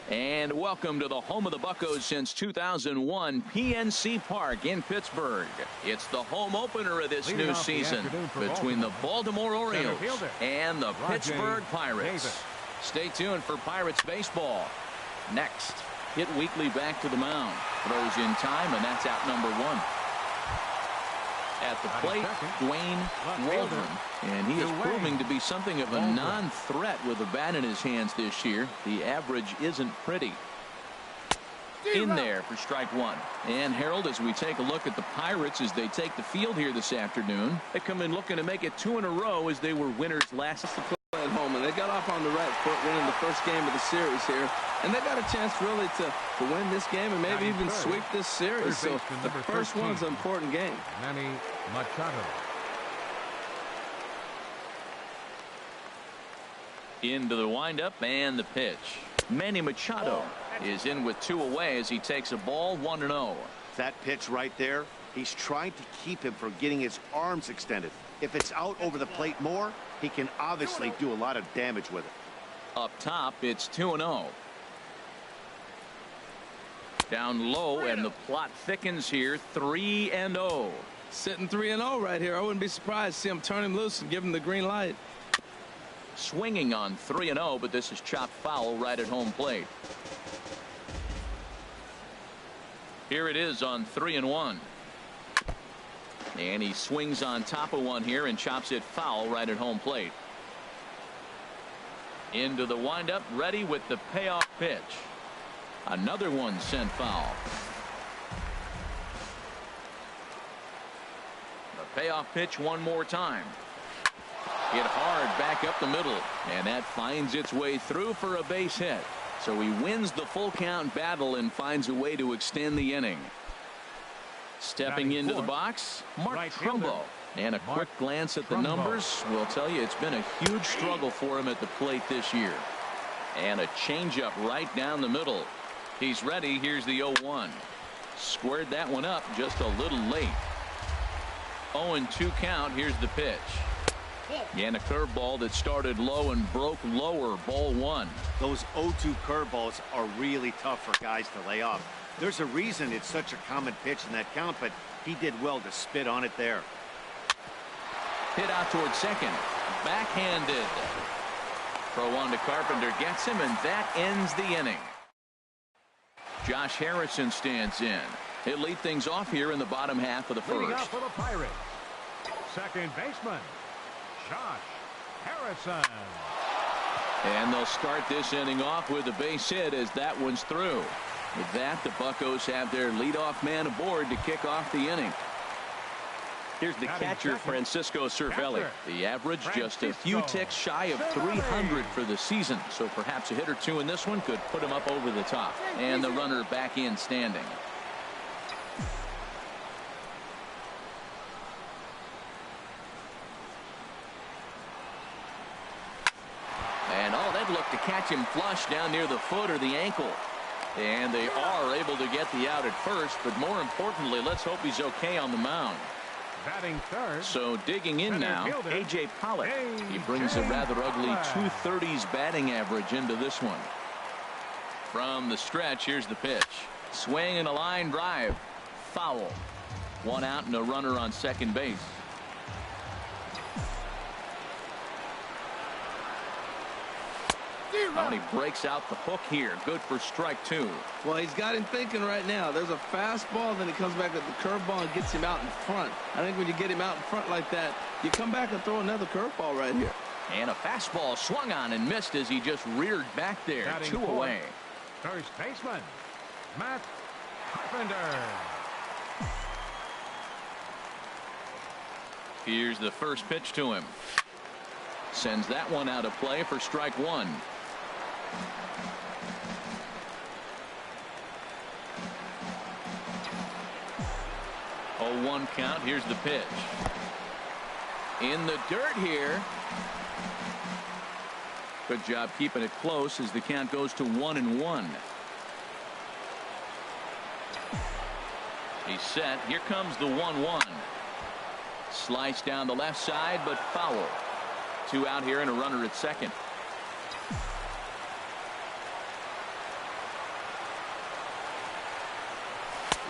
And welcome to the home of the Buccos since 2001, PNC Park in Pittsburgh. It's the home opener of this new season between the Baltimore Orioles and the Pittsburgh Pirates. Stay tuned for Pirates baseball. Next, Hit Weekly back to the mound. Throws in time, and that's out number one. At the plate, Dwayne Waldron, and he is proving to be something of a non-threat with a bat in his hands this year. The average isn't pretty. In there for strike one. And Harold, as we take a look at the Pirates as they take the field here this afternoon, they come in looking to make it 2 in a row as they were winners last at home, and they got off on the right foot winning the first game of the series here, and they got a chance really to win this game and maybe even sweep this series. So the first one's an important game. Manny Machado. Into the windup and the pitch. Manny Machado is in with 2 away as he takes a ball 1-0. That pitch right there, he's trying to keep him from getting his arms extended. If it's out over the plate more, he can obviously do a lot of damage with it. Up top, it's 2-0. Down low, and the plot thickens here. 3-0. Sitting 3-0 right here. I wouldn't be surprised to see him turn him loose and give him the green light. Swinging on 3-0, but this is chopped foul right at home plate. Here it is on 3-1. And he swings on top of one here and chops it foul right at home plate. Into the windup, ready with the payoff pitch. Another one sent foul. The payoff pitch one more time. Hit hard back up the middle, and that finds its way through for a base hit. So he wins the full count battle and finds a way to extend the inning. Stepping into the box, Mark Trumbo. And a quick glance at the numbers will tell you it's been a huge struggle for him at the plate this year. And a changeup right down the middle. He's ready. Here's the 0-1. Squared that one up just a little late. 0-2 count. Here's the pitch. And a curveball that started low and broke lower. Ball 1. Those 0-2 curveballs are really tough for guys to lay off. There's a reason it's such a common pitch in that count, but he did well to spit on it there. Hit out towards second. Backhanded. Throw on to Carpenter gets him, and that ends the inning. Josh Harrison stands in. He'll lead things off here in the bottom half of the first. Leading off for the Pirates, second baseman, Josh Harrison. And they'll start this inning off with a base hit as that one's through. With that, the Buccos have their leadoff man aboard to kick off the inning. Here's the catcher, Francisco Cervelli. The average just a few ticks shy of 300 for the season, so perhaps a hit or two in this one could put him up over the top. And the runner back in standing. And that looked to catch him flush down near the foot or the ankle. And they are able to get the out at first, but more importantly, let's hope he's okay on the mound. Batting third. So digging in now, A.J. Pollock. He brings a rather ugly 230s batting average into this one. From the stretch, here's the pitch. Swing and a line drive. Foul. 1 out and a runner on second base. And he breaks out the hook here. Good for strike 2. Well, he's got him thinking right now. There's a fastball, then he comes back with the curveball and gets him out in front. I think when you get him out in front like that, you come back and throw another curveball right here. And a fastball swung on and missed as he just reared back there. Batting 2 away. First baseman, Matt Carpenter. Here's the first pitch to him. Sends that one out of play for strike 1. 0-1 count. Here's the pitch. In the dirt here. Good job keeping it close as the count goes to 1-1. He's set. Here comes the 1-1. Slice down the left side, but foul. 2 out here and a runner at second.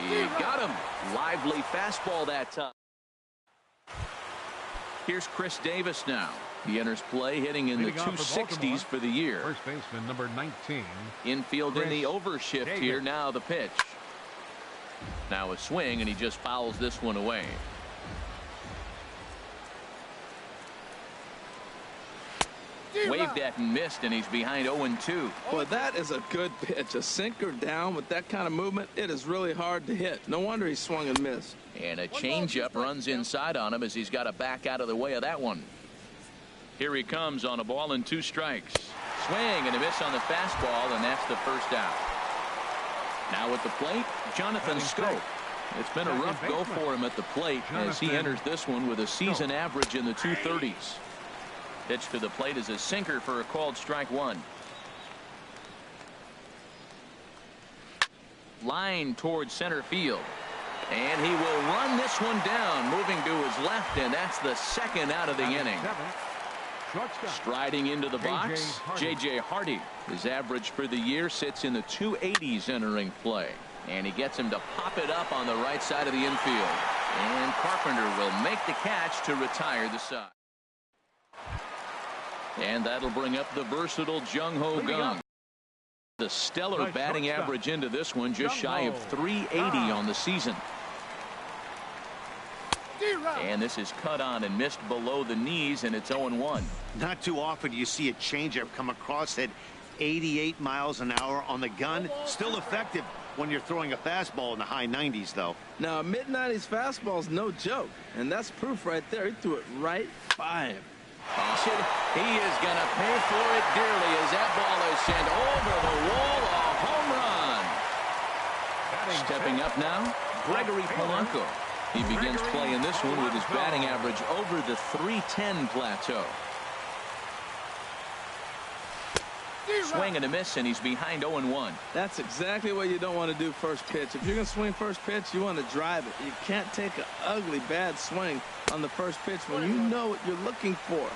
He got him. Lively fastball that time. Here's Chris Davis now. He enters play hitting in the 260s for the year. First baseman number 19. Infield in the overshift here. Now the pitch. Now a swing, and he just fouls this one away. Waved at and missed, and he's behind 0-2. Boy, that is a good pitch. A sinker down with that kind of movement, it is really hard to hit. No wonder he swung and missed. And a changeup runs inside on him as he's got to back out of the way of that one. Here he comes on a ball and 2 strikes. Swing and a miss on the fastball, and that's the first out. Now at the plate, Jonathan Scope. It's been a rough go for him at the plate as he enters this one with a season average in the 230s. Pitch to the plate is a sinker for a called strike 1. Line towards center field. And he will run this one down, moving to his left, and that's the second out of the inning. Striding into the box, J.J. Hardy. His average for the year sits in the 280s entering play. And he gets him to pop it up on the right side of the infield. And Carpenter will make the catch to retire the side. And that'll bring up the versatile Jung Ho Kang. The stellar batting average into this one, just shy of 380 on the season. And this is cut on and missed below the knees, and it's 0-1. Not too often do you see a changeup come across at 88 miles an hour on the gun. Still effective when you're throwing a fastball in the high 90s, though. Now, a mid-90s fastball is no joke, and that's proof right there. He threw it right by him. He is going to pay for it dearly as that ball is sent over the wall. A home run. Stepping up now, Gregory Polanco. He begins playing this one with his batting average over the 310 plateau. Swing and a miss, and he's behind 0-1. That's exactly what you don't want to do first pitch. If you're going to swing first pitch, you want to drive it. You can't take an ugly, bad swing on the first pitch when you know what you're looking for.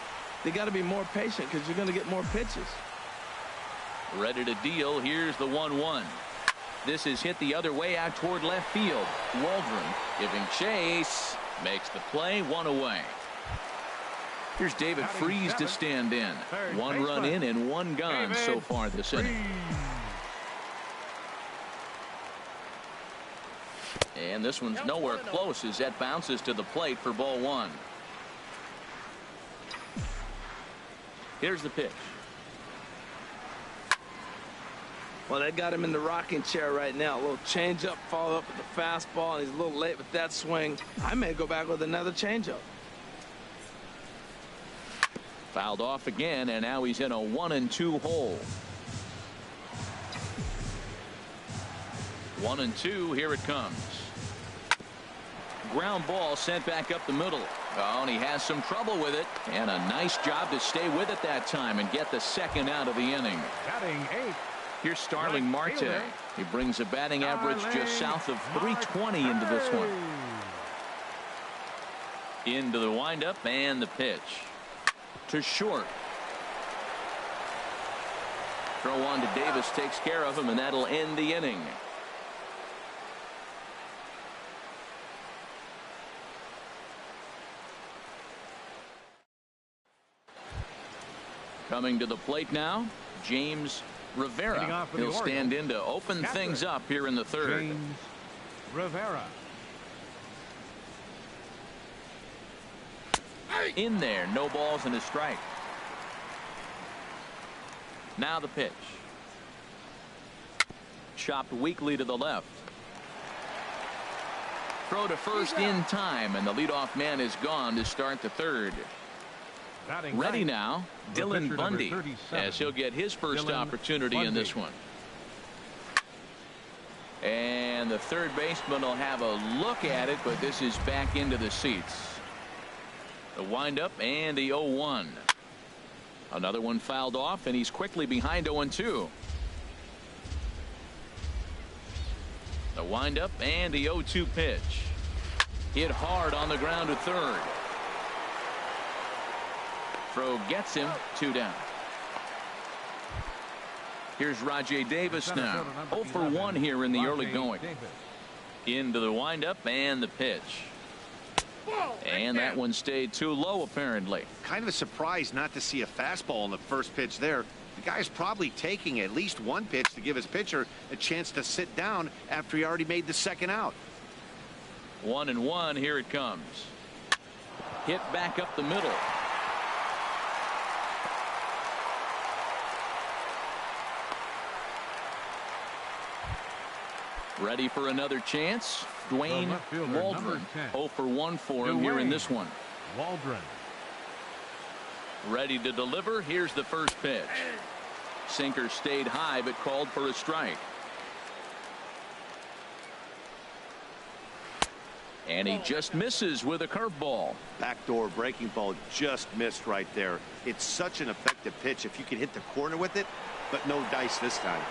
They got to be more patient because you're going to get more pitches. Ready to deal. Here's the 1-1. This is hit the other way out toward left field. Waldron giving chase. Makes the play. 1 away. Here's David Freese to stand in. 1 run in and 1 gone so far this inning. And this one's nowhere close as that bounces to the plate for ball 1. Here's the pitch. Well, they got him in the rocking chair right now. A little changeup, follow up with the fastball, and he's a little late with that swing. I may go back with another changeup. Fouled off again, and now he's in a 1-2 hole. 1-2, here it comes. Ground ball sent back up the middle. Oh, and he has some trouble with it. And a nice job to stay with it that time and get the second out of the inning. Batting 8. Here's Starling Marte. He brings a batting average just south of 320 into this one. Into the windup and the pitch. To short. Throw on to Davis takes care of him, and that'll end the inning. Coming to the plate now, James Rivera. He'll stand in to open things up here in the third. James Rivera. In there, no balls and a strike. Now the pitch. Chopped weakly to the left. Throw to first in time, and the leadoff man is gone to start the third. Ready now, Dylan Bundy, as he'll get his first opportunity in this one. And the third baseman will have a look at it, but this is back into the seats. The windup and the 0-1. Another one fouled off, and he's quickly behind 0-2. The windup and the 0-2 pitch. Hit hard on the ground to third. Throw gets him, 2 down. Here's Rajai Davis now. 0 for 1 here in the early going. Into the windup and the pitch. And that one stayed too low, apparently. Kind of a surprise not to see a fastball on the first pitch there. The guy's probably taking at least one pitch to give his pitcher a chance to sit down after he already made the second out. 1-1. Here it comes. Hit back up the middle. Ready for another chance. Dwayne Waldron. 0 for 1 for him here in this one. Waldron. Ready to deliver. Here's the first pitch. Sinker stayed high but called for a strike. And he just misses with a curveball. Backdoor breaking ball just missed right there. It's such an effective pitch if you can hit the corner with it, but no dice this time.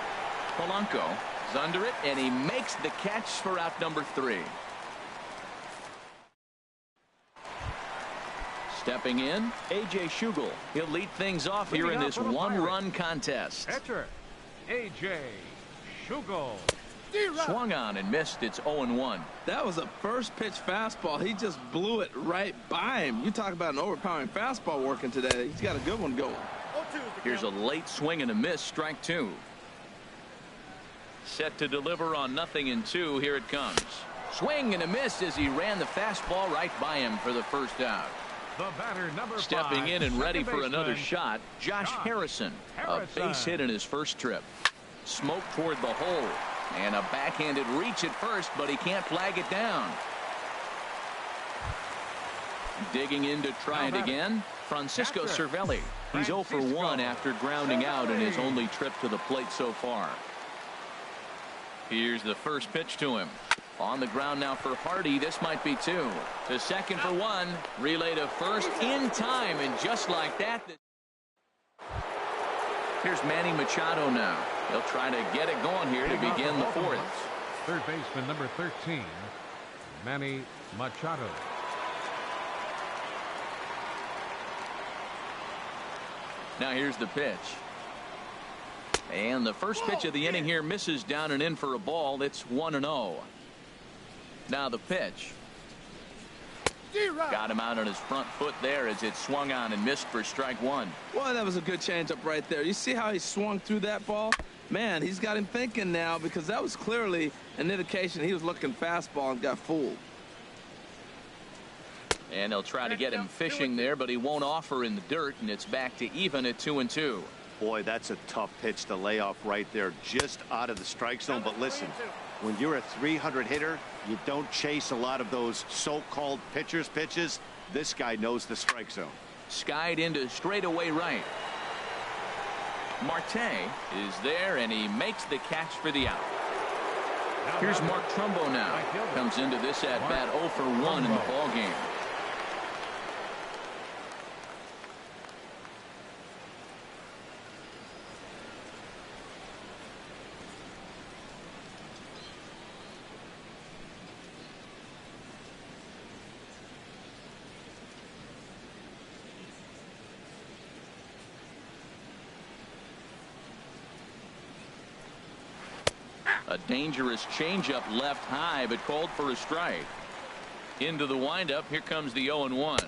Polanco is under it, and he makes the catch for out number 3. Stepping in, A.J. Schugel. He'll lead things off here in this one-run contest. Pitcher, A.J. Schugel. Swung on and missed. It's 0-1. That was a first pitch fastball. He just blew it right by him. You talk about an overpowering fastball working today. He's got a good one going. Here's a late swing and a miss. Strike 2. Set to deliver on 0-2. Here it comes. Swing and a miss as he ran the fastball right by him for the first out. The batter, number 5. Stepping in and ready for another shot, Josh Harrison. A base hit in his first trip. Smoke toward the hole. And a backhanded reach at first, but he can't flag it down. Digging in to try it again, Francisco Cervelli. He's 0 for 1 after grounding out in his only trip to the plate so far. Here's the first pitch to him. On the ground now for Hardy. This might be 2. To second for 1. Relay to first in time, and just like that. Here's Manny Machado now. He'll try to get it going here to begin the 4th. Third baseman number 13, Manny Machado. Now here's the pitch. And the first pitch of the inning here misses down and in for a ball. It's 1-0. Now the pitch. Got him out on his front foot there as it swung on and missed for strike 1. Well, that was a good changeup right there. You see how he swung through that ball? Man, he's got him thinking now, because that was clearly an indication he was looking fastball and got fooled. And they'll try to get him fishing there, but he won't offer in the dirt, and it's back to even at 2-2. Boy, that's a tough pitch to lay off right there, just out of the strike zone. But listen, when you're a 300 hitter, you don't chase a lot of those so-called pitcher's pitches. This guy knows the strike zone. Skied into straightaway right. Marte is there, and he makes the catch for the out. Here's Mark Trumbo now. Comes into this at bat 0 for 1 in the ball game. A dangerous changeup left high, but called for a strike. Into the windup. Here comes the 0-1.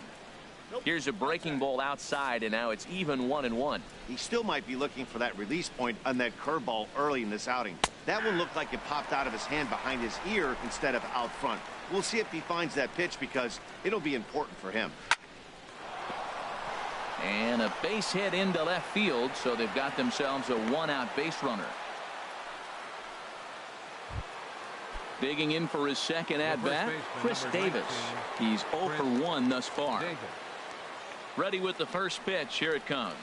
Here's a breaking ball outside, and now it's even 1-1. He still might be looking for that release point on that curveball early in this outing. That one looked like it popped out of his hand behind his ear instead of out front. We'll see if he finds that pitch, because it'll be important for him. And a base hit into left field, so they've got themselves a 1-out base runner. Digging in for his second at-bat, Chris Davis. He's 0 for 1 thus far. Ready with the first pitch. Here it comes.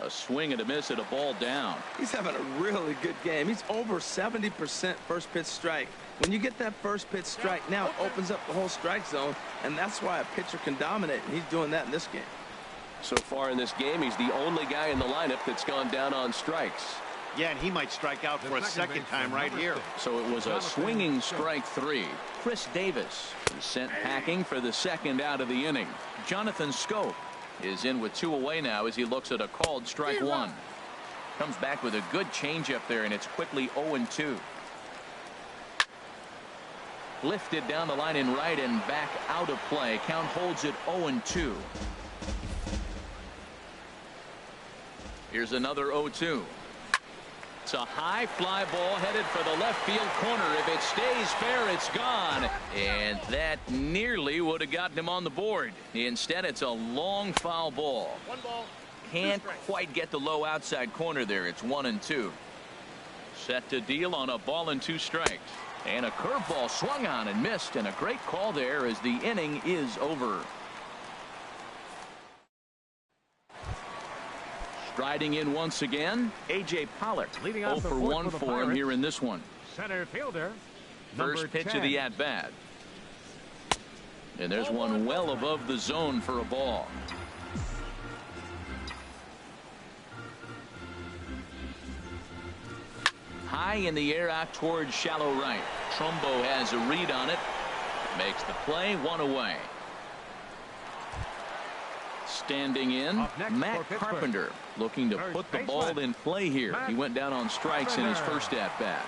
A swing and a miss at a ball down. He's having a really good game. He's over 70% first pitch strike. When you get that first pitch strike, now it opens up the whole strike zone, and that's why a pitcher can dominate, and he's doing that in this game. So far in this game, he's the only guy in the lineup that's gone down on strikes. Yeah, and he might strike out for a second time right here. So it was a swinging strike 3. Chris Davis is sent packing for the second out of the inning. Jonathan Scope is in with 2 away now as he looks at a called strike 1. Comes back with a good changeup there, and it's quickly 0-2. Lifted down the line in right and back out of play. Count holds it 0-2. Here's another 0-2. It's a high fly ball headed for the left field corner. If it stays fair, it's gone. And that nearly would have gotten him on the board. Instead, it's a long foul ball. One ball. Can't quite get the low outside corner there. It's 1-2. Set to deal on a ball and 2 strikes. And a curveball swung on and missed. And a great call there as the inning is over. Striding in once again, A.J. Pollock. Leading 0 off the for fourth 1 for the for him Pirates. here in this one. Center fielder. First pitch 10. of the at-bat. And there's one well above the zone for a ball. High in the air out towards shallow right. Trumbo has a read on it. Makes the play, 1 away. Standing in, Matt Carpenter looking to put the ball in play here. He went down on strikes in his first at-bat.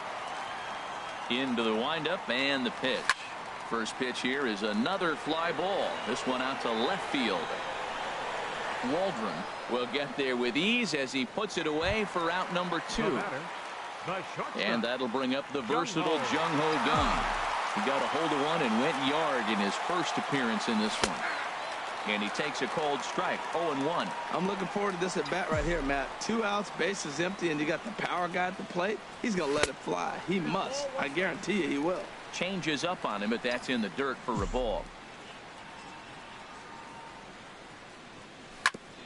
Into the windup and the pitch. First pitch here is another fly ball. This one out to left field. Waldron will get there with ease as he puts it away for out number 2. And that'll bring up the versatile Jung-Ho Kang. He got a hold of one and went yard in his first appearance in this one. And he takes a cold strike. 0-1. I'm looking forward to this at bat right here, Matt. 2 outs, bases empty, and you got the power guy at the plate. He's going to let it fly. He must. I guarantee you he will. Changes up on him, but that's in the dirt for a ball.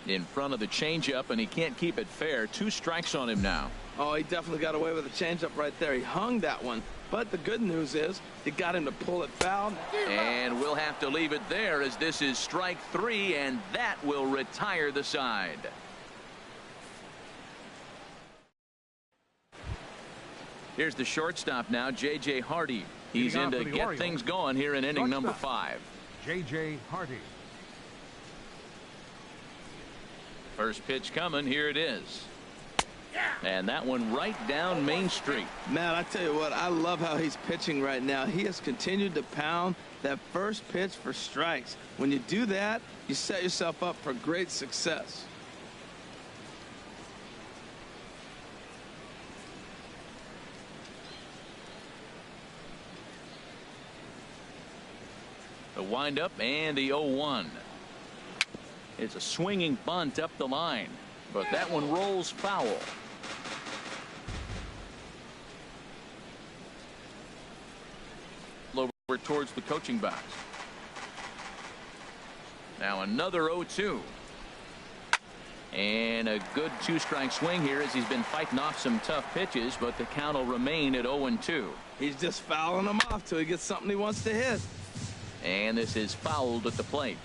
In front of the changeup, and he can't keep it fair. 2 strikes on him now. Oh, he definitely got away with a changeup right there. He hung that one. But the good news is he got him to pull it foul. And we'll have to leave it there as this is strike 3, and that will retire the side. Here's the shortstop now, J.J. Hardy. He's in to get things going here in inning number 5. J.J. Hardy. First pitch coming. Here it is. And that one right down Main Street. Man, I tell you what, I love how he's pitching right now. He has continued to pound that first pitch for strikes. When you do that, you set yourself up for great success. The windup and the 0-1. It's a swinging bunt up the line, but that one rolls foul. Over towards the coaching box. Now another 0-2. And a good 2-strike swing here as he's been fighting off some tough pitches, but the count will remain at 0-2. He's just fouling them off till he gets something he wants to hit. And this is fouled at the plate.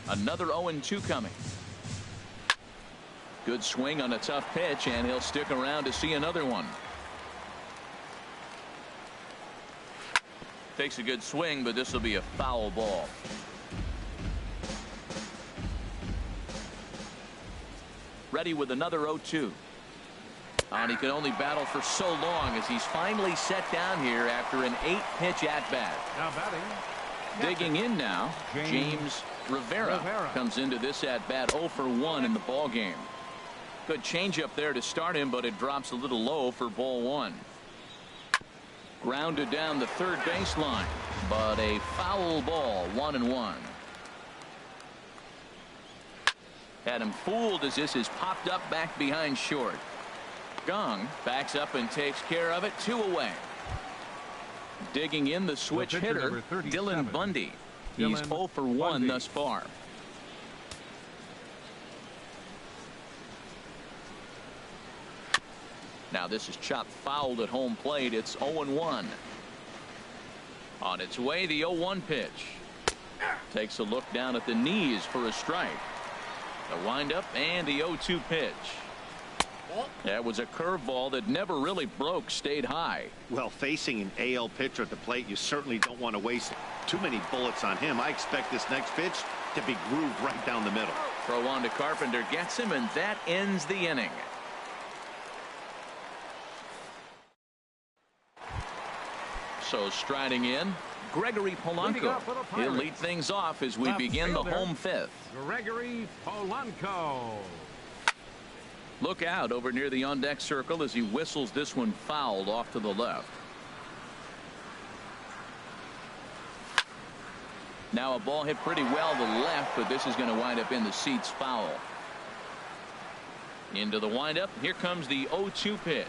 Another 0-2 coming. Good swing on a tough pitch, and he'll stick around to see another one. Takes a good swing, but this will be a foul ball. Ready with another 0-2. And he can only battle for so long as he's finally set down here after an 8-pitch at-bat. Now batting. Digging in now, James Rivera comes into this at-bat 0 for 1 in the ball game. Good changeup there to start him, but it drops a little low for ball 1. Grounded down the third baseline, but a foul ball, 1-1. Had him fooled as this is popped up back behind short. Kang backs up and takes care of it. 2 away. Digging in the switch hitter, Dylan Bundy. He's 0 for 1 thus far. Now this is chopped fouled at home plate. It's 0-1. On its way, the 0-1 pitch. Takes a look down at the knees for a strike. The windup and the 0-2 pitch. That was a curveball that never really broke, stayed high. Well, facing an AL pitcher at the plate, you certainly don't want to waste too many bullets on him. I expect this next pitch to be grooved right down the middle. Throw on to Carpenter, gets him, and that ends the inning. So striding in, Gregory Polanco. He'll lead things off as we begin the home fifth. Gregory Polanco. Look out over near the on-deck circle as he whistles this one fouled off to the left. Now a ball hit pretty well to the left, but this is going to wind up in the seats foul. Into the windup. Here comes the 0-2 pitch.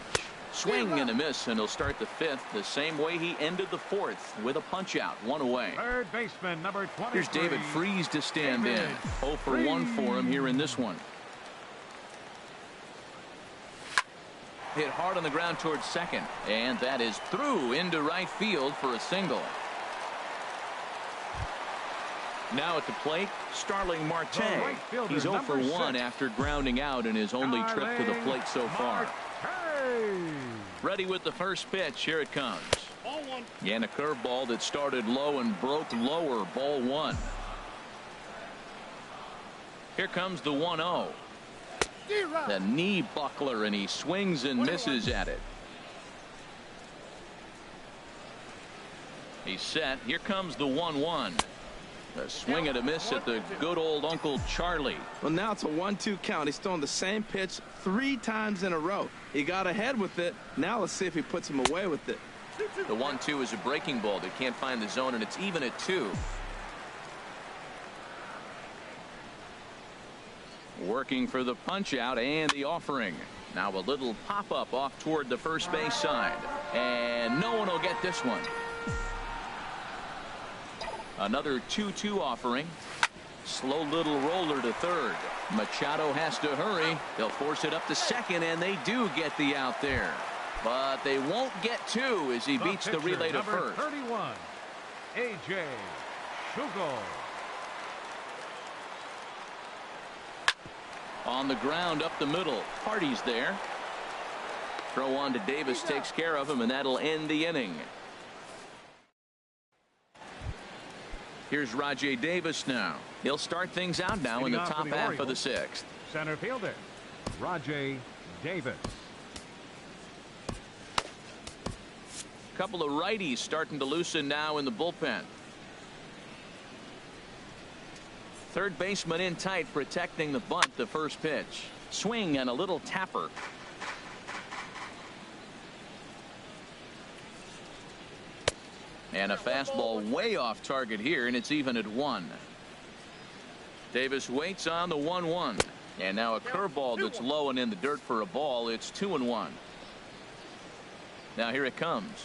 Swing and a miss, and he'll start the fifth the same way he ended the fourth with a punch out, one away. Third baseman number 23. Here's David Freese to stand in. 0 for 1 for him here in this one. Hit hard on the ground towards second, and that is through into right field for a single. Now at the plate, Starling Marte. He's 0 for 1 after grounding out in his only trip to the plate so far. Ready with the first pitch. Here it comes. And a curveball that started low and broke lower. Ball 1. Here comes the 1-0. The knee buckler, and he swings and misses at it. He's set. Here comes the 1-1. A swing and a miss at the good old Uncle Charlie. Well, now it's a 1-2 count. He's thrown the same pitch 3 times in a row. He got ahead with it. Now let's see if he puts him away with it. The 1-2 is a breaking ball that can't find the zone, and it's even at 2. Working for the punch out and the offering. Now a little pop up off toward the first base side, and no one will get this one. Another 2-2 offering. Slow little roller to third. Machado has to hurry. They'll force it up to second, and they do get the out there. But they won't get 2 as he beats the relay to first. 31, A.J. Schugel. On the ground up the middle. Hardy's there. Throw on to Davis takes care of him, and that'll end the inning. Here's Rajay Davis now. He'll start things out now in the top half of the 6th. Center fielder, Rajay Davis. Couple of righties starting to loosen now in the bullpen. Third baseman in tight, protecting the bunt. The first pitch. Swing and a little tapper. And a fastball way off target here, and it's even at 1. Davis waits on the 1-1. And now a curveball that's low and in the dirt for a ball. It's 2-1. Now here it comes.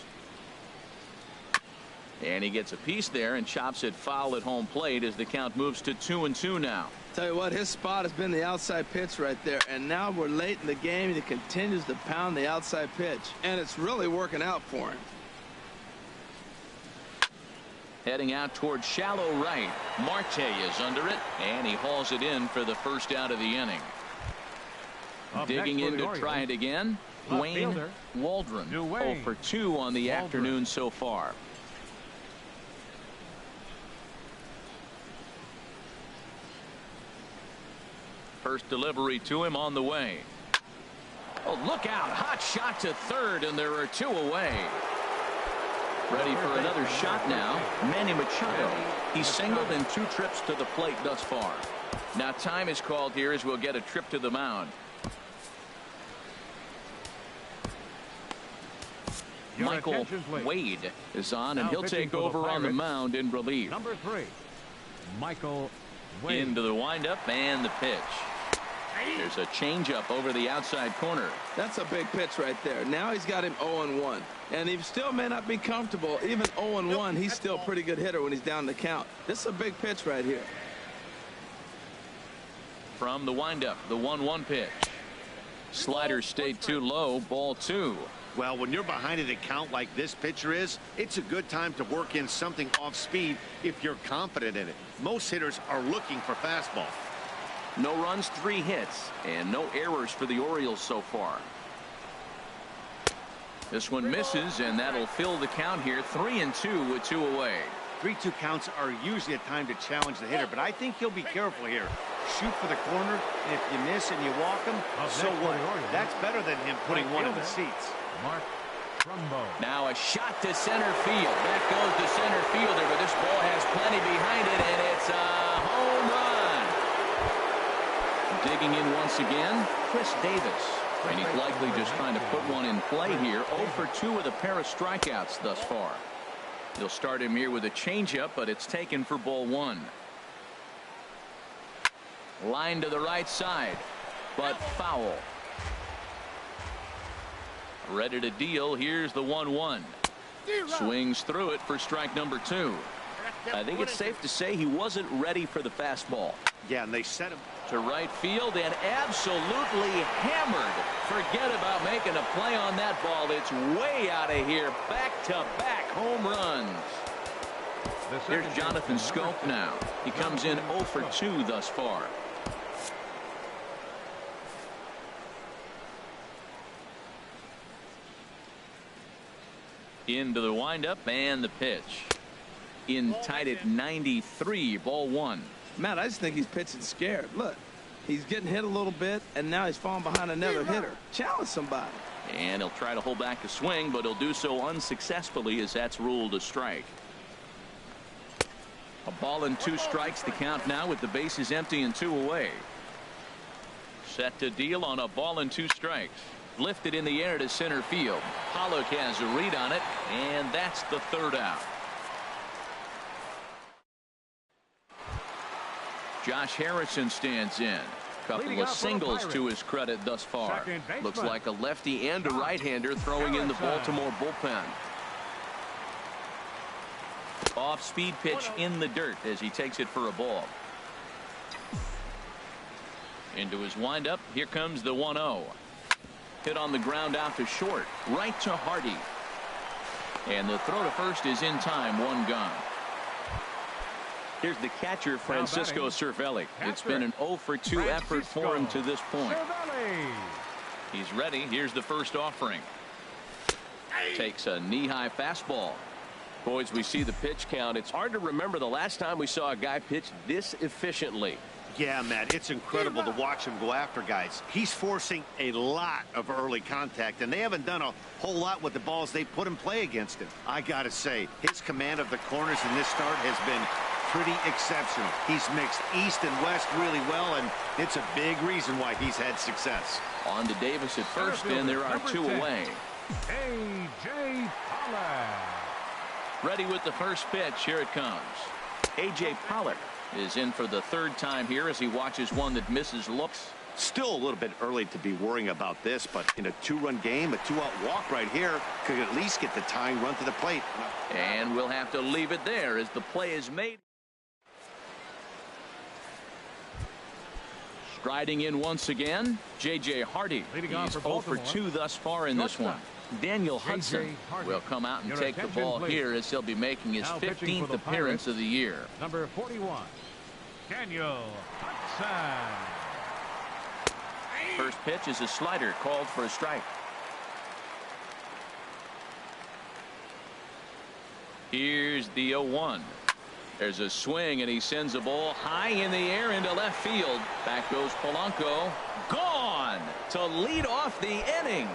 And he gets a piece there and chops it foul at home plate as the count moves to 2-2 now. Tell you what, his spot has been the outside pitch right there, and now we're late in the game and he continues to pound the outside pitch, and it's really working out for him. Heading out towards shallow right. Marte is under it, and he hauls it in for the first out of the inning. Digging in to try it again, Wayne Waldron. 0 for 2 on the afternoon so far. First delivery to him on the way. Oh, look out. Hot shot to third, and there are 2 away. Ready for another shot now. Manny Machado. He's singled in 2 trips to the plate thus far. Now time is called here as we'll get a trip to the mound. Michael Wade is on, and he'll take over on the mound in relief. Number 3, Michael Wade. Into the windup and the pitch. There's a changeup over the outside corner. That's a big pitch right there. Now he's got him 0-1. And he still may not be comfortable. Even 0-1, he's still a pretty good hitter when he's down the count. This is a big pitch right here. From the windup, the 1-1 pitch. Slider stayed too low. Ball 2. Well, when you're behind at a count like this pitcher is, it's a good time to work in something off speed if you're confident in it. Most hitters are looking for fastball. No runs, 3 hits, and no errors for the Orioles so far. This one misses, and that'll fill the count here. 3-2 with 2 away. 3-2 counts are usually a time to challenge the hitter, but I think he'll be careful here. Shoot for the corner, and if you miss and you walk him, so what? That's better than him putting one in the seats. Mark Trumbo. Now a shot to center field. That goes to center fielder, but this ball has plenty behind it, and it's a home run. Digging in once again, Chris Davis. And he's likely just trying to put one in play here. 0 for 2 with a pair of strikeouts thus far. He'll start him here with a changeup, but it's taken for ball 1. Line to the right side, but foul. Ready to deal. Here's the 1-1. Swings through it for strike number 2. I think it's safe to say he wasn't ready for the fastball. Yeah, and they set him To right field and absolutely hammered. Forget about making a play on that ball. It's way out of here. Back-to-back home runs. Here's Jonathan Scope now. He comes in 0 for 2 thus far. Into the windup and the pitch. In tight at 93, ball 1. Matt, I just think he's pitching scared. Look, he's getting hit a little bit, and now he's falling behind another hitter. Challenge somebody. And he'll try to hold back a swing, but he'll do so unsuccessfully as that's ruled a strike. A ball and 2 strikes to count now with the bases empty and 2 away. Set to deal on a ball and 2 strikes. Lifted in the air to center field. Pollock has a read on it, and that's the 3rd out. Josh Harrison stands in. Couple of singles to his credit thus far. Looks like a lefty and a right-hander throwing in the Baltimore bullpen. Off-speed pitch in the dirt as he takes it for a ball. Into his windup. Here comes the 1-0. Hit on the ground out to short. Right to Hardy. And the throw to first is in time. 1 gone. Here's the catcher, Francisco Cervelli. It's been an 0 for 2 effort for him to this point. He's ready. Here's the first offering. Takes a knee-high fastball. Boys, we see the pitch count. It's hard to remember the last time we saw a guy pitch this efficiently. Yeah, Matt, it's incredible to watch him go after guys. He's forcing a lot of early contact, and they haven't done a whole lot with the balls they put in play against him. I got to say, his command of the corners in this start has been pretty exceptional. He's mixed east and west really well, and it's a big reason why he's had success. On to Davis at first, and there are 2 away. A.J. Pollock. Ready with the first pitch. Here it comes. A.J. Pollock is in for the 3rd time here as he watches one that misses looks. Still a little bit early to be worrying about this, but in a 2-run game, a 2-out walk right here could at least get the tying run to the plate. And we'll have to leave it there as the play is made. Striding in once again, J.J. Hardy. He's 0 for 2 thus far in this one. Daniel Hudson will come out and take the ball here as he'll be making his 15th appearance of the year. Number 41, Daniel Hudson. First pitch is a slider called for a strike. Here's the 0-1. There's a swing, and he sends a ball high in the air into left field. Back goes Polanco. Gone to lead off the inning.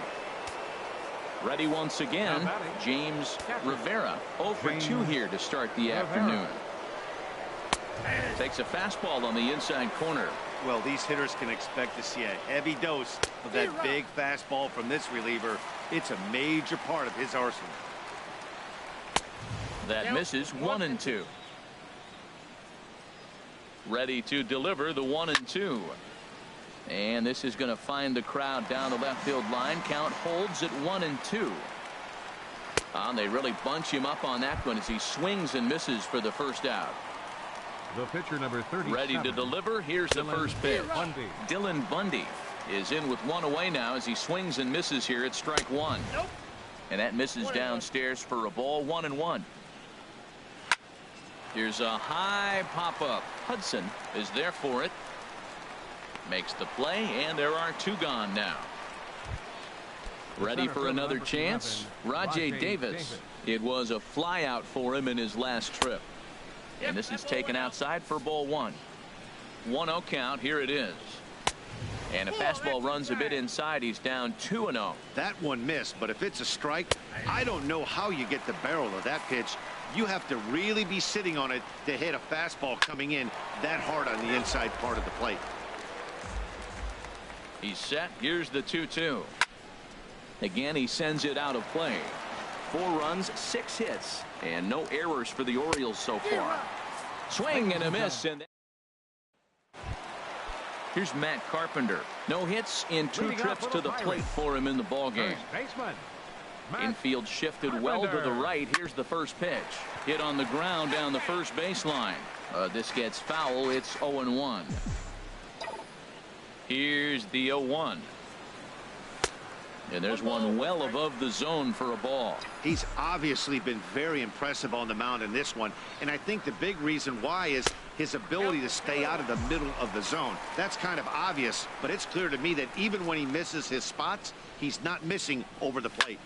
Ready once again, James Rivera. 0 for 2 here to start the afternoon. Takes a fastball on the inside corner. Well, these hitters can expect to see a heavy dose of that big fastball from this reliever. It's a major part of his arsenal. That misses. 1-2. Ready to deliver the 1-2. And this is going to find the crowd down the left field line. Count holds at 1-2. They really bunch him up on that one as he swings and misses for the first out. The pitcher, number 37. Ready to deliver. Here's the first pitch. Bundy. Dylan Bundy is in with 1 away now as he swings and misses here at strike 1. And that misses downstairs for a ball. 1-1. Here's a high pop-up. Hudson is there for it. Makes the play, and there are 2 gone now. Ready for another chance. Rajay Davis. It was a fly out for him in his last trip. And this is taken outside for ball 1. 1-0 count. Here it is. And a fastball runs a bit inside. He's down 2-0. That one missed, but if it's a strike, I don't know how you get the barrel of that pitch. You have to really be sitting on it to hit a fastball coming in that hard on the inside part of the plate. He's set. Here's the 2-2. Again, he sends it out of play. 4 runs, 6 hits, and no errors for the Orioles so far. Swing and a miss. And here's Matt Carpenter. No hits in 2 trips to the plate for him in the ballgame. Infield shifted well to the right. Here's the first pitch. Hit on the ground down the first baseline. This gets foul. It's 0-1. Here's the 0-1. And there's one well above the zone for a ball. He's obviously been very impressive on the mound in this one. And I think the big reason why is his ability to stay out of the middle of the zone. That's kind of obvious, but it's clear to me that even when he misses his spots, he's not missing over the plate.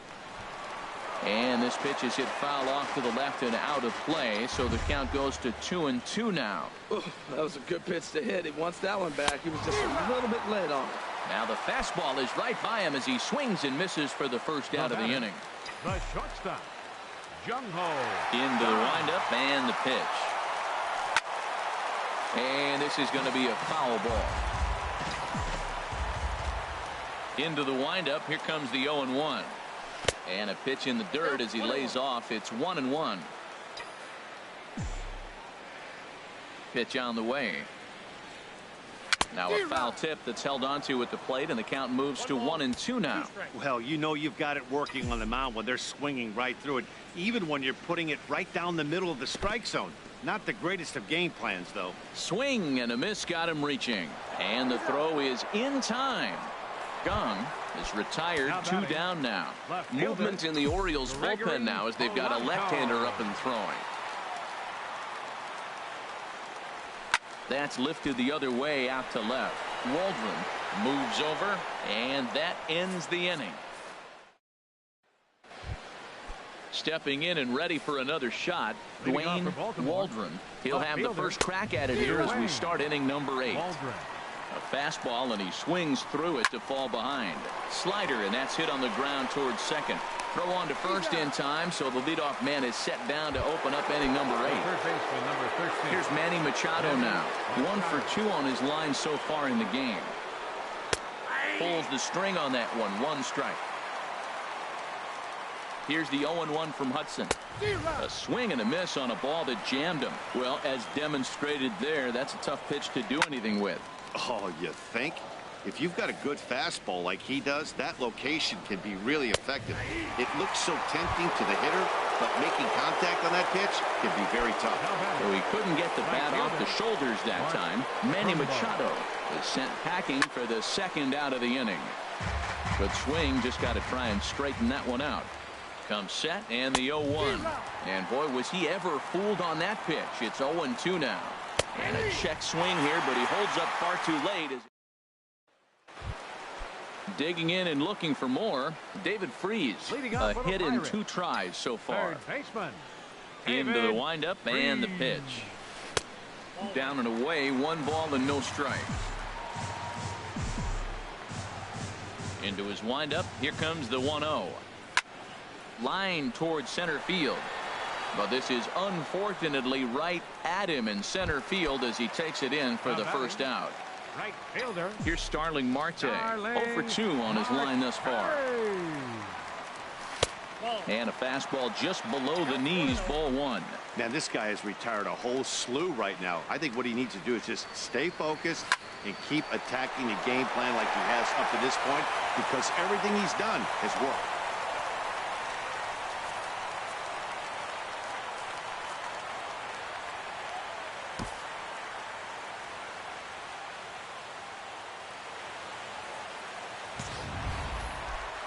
And this pitch is hit foul off to the left and out of play, so the count goes to 2-2 now. Ooh, that was a good pitch to hit. He wants that one back. He was just a little bit late on it. Now the fastball is right by him as he swings and misses for the first out of the inning. The shortstop, Jung-ho. Into the windup and the pitch. And this is going to be a foul ball. Into the windup. Here comes the 0-1. And a pitch in the dirt as he lays off. It's 1-1. Pitch on the way. Now a foul tip that's held onto at the plate, and the count moves to 1-2 now. Well, you know you've got it working on the mound when they're swinging right through it, even when you're putting it right down the middle of the strike zone. Not the greatest of game plans, though. Swing and a miss got him reaching. And the throw is in time. Gong is retired. 2 down now. Movement in the Orioles bullpen now as they've got a left-hander up and throwing. That's lifted the other way out to left. Waldron moves over, and that ends the inning. Stepping in and ready for another shot, Dwayne Waldron. He'll have the first crack at it here as we start inning number 8. A fastball, and he swings through it to fall behind. Slider, and that's hit on the ground towards second. Throw on to first in time, so the leadoff man is set down to open up inning number 8. Here's Manny Machado now. 1 for 2 on his line so far in the game. Pulls the string on that one. 1 strike. Here's the 0-1 from Hudson. A swing and a miss on a ball that jammed him. Well, as demonstrated there, that's a tough pitch to do anything with. Oh, you think? If you've got a good fastball like he does, that location can be really effective. It looks so tempting to the hitter, but making contact on that pitch can be very tough. So he couldn't get the bat off the shoulders that time. Manny Machado is sent packing for the second out of the inning. Good swing, just got to try and straighten that one out. Comes set, and the 0-1. And boy, was he ever fooled on that pitch. It's 0-2 now. And a check swing here, but he holds up far too late. Digging in and looking for more, David Freese. A hit in 2 tries so far. Into the windup and the pitch. Down and away, 1 ball and no strikes. Into his windup, here comes the 1-0. Line towards center field. But this is unfortunately right at him in center field as he takes it in for the first out. Right fielder. Here's Starling Marte. 0 for 2 on his line thus far. And a fastball just below the knees, ball 1. Now, this guy has retired a whole slew right now. I think what he needs to do is just stay focused and keep attacking the game plan like he has up to this point, because everything he's done has worked.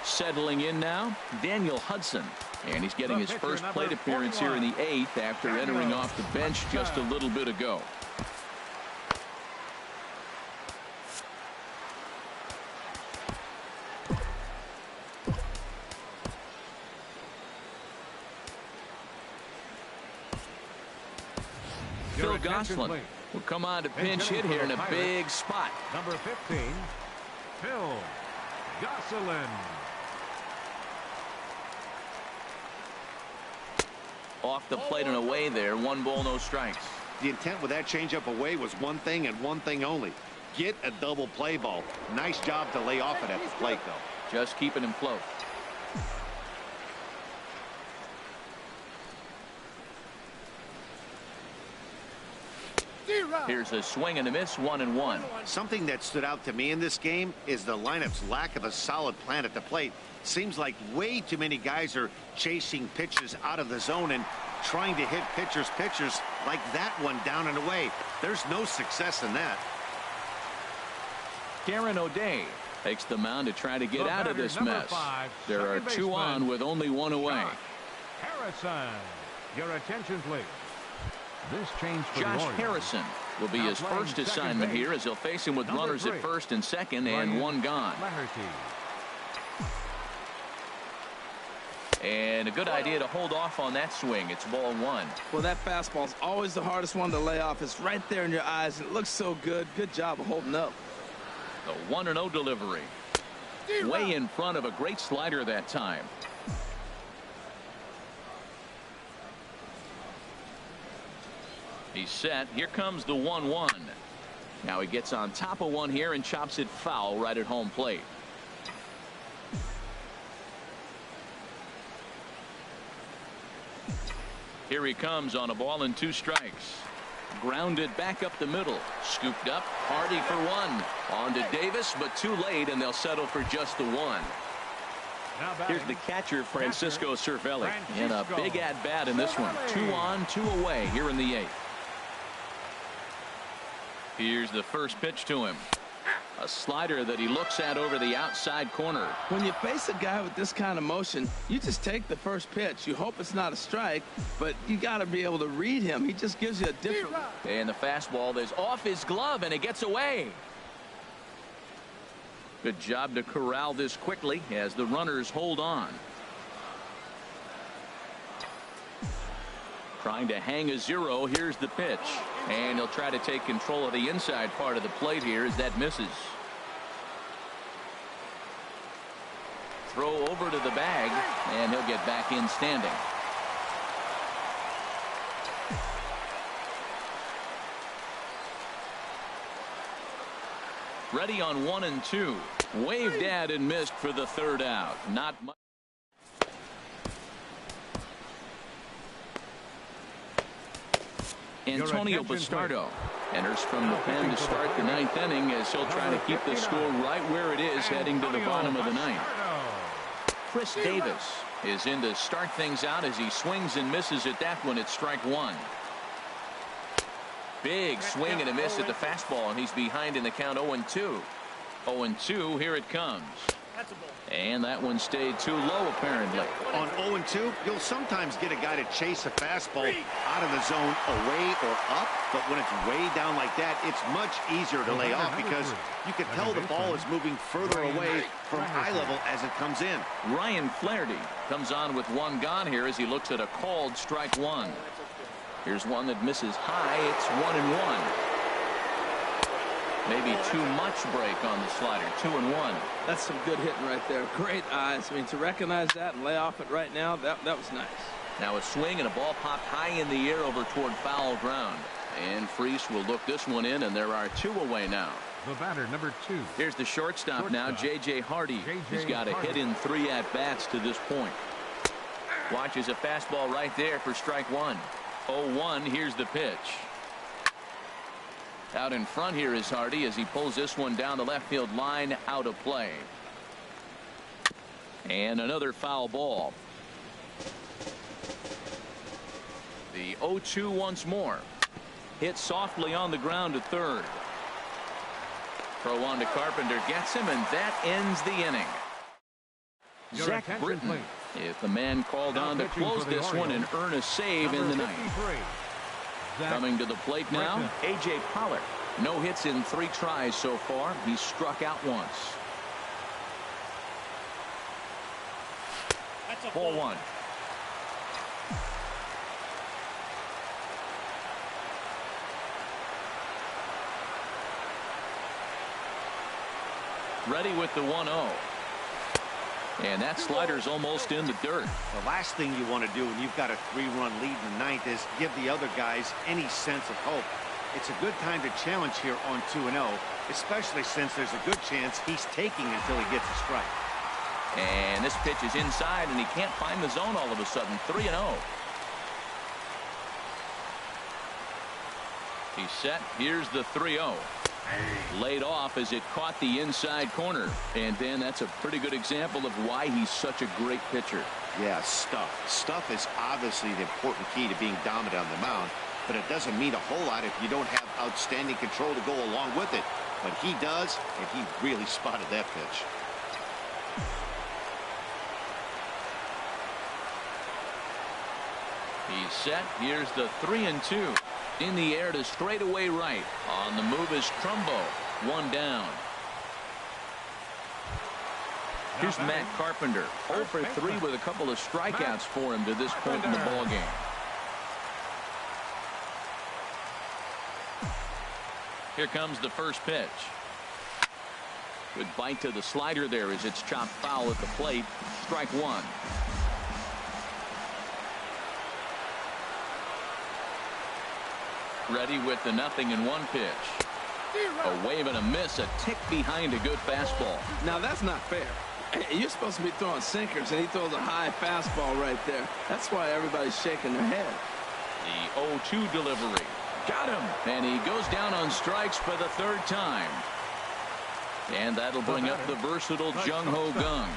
Settling in now, Daniel Hudson. And he's getting his first plate appearance here in the 8th after entering off the bench just a little bit ago. Phil Gosselin will come on to pinch hit here in a big spot. Number 15. Phil Gosselin. Off the plate and away there. 1 ball, no strikes. The intent with that changeup away was one thing and one thing only. Get a double play ball. Nice job to lay off it at the plate, though. Just keeping him close. Here's a swing and a miss, 1-1. Something that stood out to me in this game is the lineup's lack of a solid plan at the plate. Seems like way too many guys are chasing pitches out of the zone and trying to hit pitchers like that one down and away. There's no success in that. Karen O'Day takes the mound to try to get out of this mess. There are 2 on with only 1 away. Harrison, your attention, please. This change for Josh the Orioles. Harrison will be his first assignment here as they'll face him with runners at first and second and 1 gone. And a good idea to hold off on that swing. It's ball 1. Well, that fastball's always the hardest one to lay off. It's right there in your eyes. It looks so good. Good job of holding up. The 1-0 delivery. Way in front of a great slider that time. He's set. Here comes the 1-1. Now he gets on top of one here and chops it foul right at home plate. Here he comes on a ball and 2 strikes. Grounded back up the middle. Scooped up. Hardy for 1. On to Davis, but too late, and they'll settle for just the 1. Here's the catcher, Francisco Cervelli. And a big at-bat in this one. 2 on, 2 away here in the 8th. Here's the first pitch to him. A slider that he looks at over the outside corner. When you face a guy with this kind of motion, you just take the first pitch. You hope it's not a strike, but you got to be able to read him. He just gives you a different. And the fastball is off his glove, and it gets away. Good job to corral this quickly as the runners hold on. Trying to hang a 0. Here's the pitch. And he'll try to take control of the inside part of the plate here as that misses. Throw over to the bag, and he'll get back in standing. Ready on 1 and 2. Waved at and missed for the 3rd out. Not much. Antonio Bastardo enters from the pen to start the 9th inning as he'll try to keep the score right where it is heading to the bottom of the 9th. Chris Davis is in to start things out as he swings and misses at that one at strike 1. Big swing and a miss at the fastball, and he's behind in the count 0-2. 0-2, here it comes. And that one stayed too low, apparently. On 0-2, you'll sometimes get a guy to chase a fastball out of the zone away or up, but when it's way down like that, it's much easier to lay off because you can tell the ball is moving further away from eye level as it comes in. Ryan Flaherty comes on with 1 gone here as he looks at a called strike 1. Here's one that misses high. It's 1-1. Maybe too much break on the slider. 2-1. That's some good hitting right there. Great eyes. I mean, to recognize that and lay off it right now, that was nice. Now a swing and a ball popped high in the air over toward foul ground. And Freese will look this one in, and there are 2 away now. The batter, number 2. Here's the shortstop now, J.J. Hardy. He's got a hit in 3 at-bats to this point. Watches a fastball right there for strike 1. 0-1. Here's the pitch. Out in front here is Hardy as he pulls this one down the left field line, out of play. And another foul ball. The 0-2 once more. Hit softly on the ground to third. Throw on to Carpenter, gets him, and that ends the inning. Zach Britton is the man called on to close this one and earn a save in the ninth. Coming to the plate now, A.J. Pollard. No hits in 3 tries so far. He's struck out once. Ball 1. Ready with the 1-0. And that slider's almost in the dirt. The last thing you want to do when you've got a 3-run lead in the ninth is give the other guys any sense of hope. It's a good time to challenge here on 2-0, especially since there's a good chance he's taking until he gets a strike. And this pitch is inside, and he can't find the zone all of a sudden. 3-0. He's set. Here's the 3-0. Laid off as it caught the inside corner. And Dan, that's a pretty good example of why he's such a great pitcher. Yeah, stuff. Stuff is obviously the important key to being dominant on the mound, but it doesn't mean a whole lot if you don't have outstanding control to go along with it. But he does, and he really spotted that pitch. He's set. Here's the 3-2. In the air to straightaway right. On the move is Trumbo. One down. Here's Matt Carpenter. 0 for 3 with a couple of strikeouts for him to this point in the ballgame. Here comes the first pitch. Good bite to the slider there as it's chopped foul at the plate. Strike one. Ready with the 0-1 pitch. A wave and a miss, a tick behind a good fastball. Now that's not fair. You're supposed to be throwing sinkers, and he throws a high fastball right there. That's why everybody's shaking their head. The 0-2 delivery. Got him. And he goes down on strikes for the third time. And that'll bring up the versatile Jung-Ho Kang.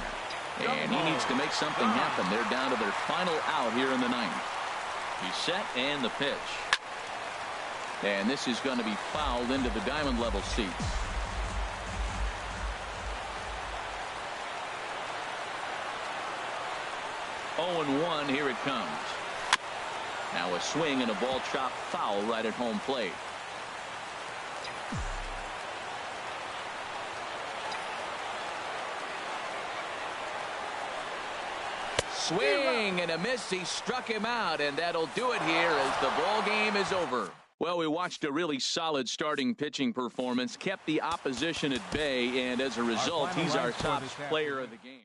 And he needs to make something happen. They're down to their final out here in the ninth. He's set, and the pitch. And this is going to be fouled into the diamond level seats. Oh, 0-1, here it comes. Now a swing and a ball chopped foul right at home plate. Swing and a miss. He struck him out, and that'll do it here as the ball game is over. Well, we watched a really solid starting pitching performance, kept the opposition at bay, and as a result, he's our top player of the game.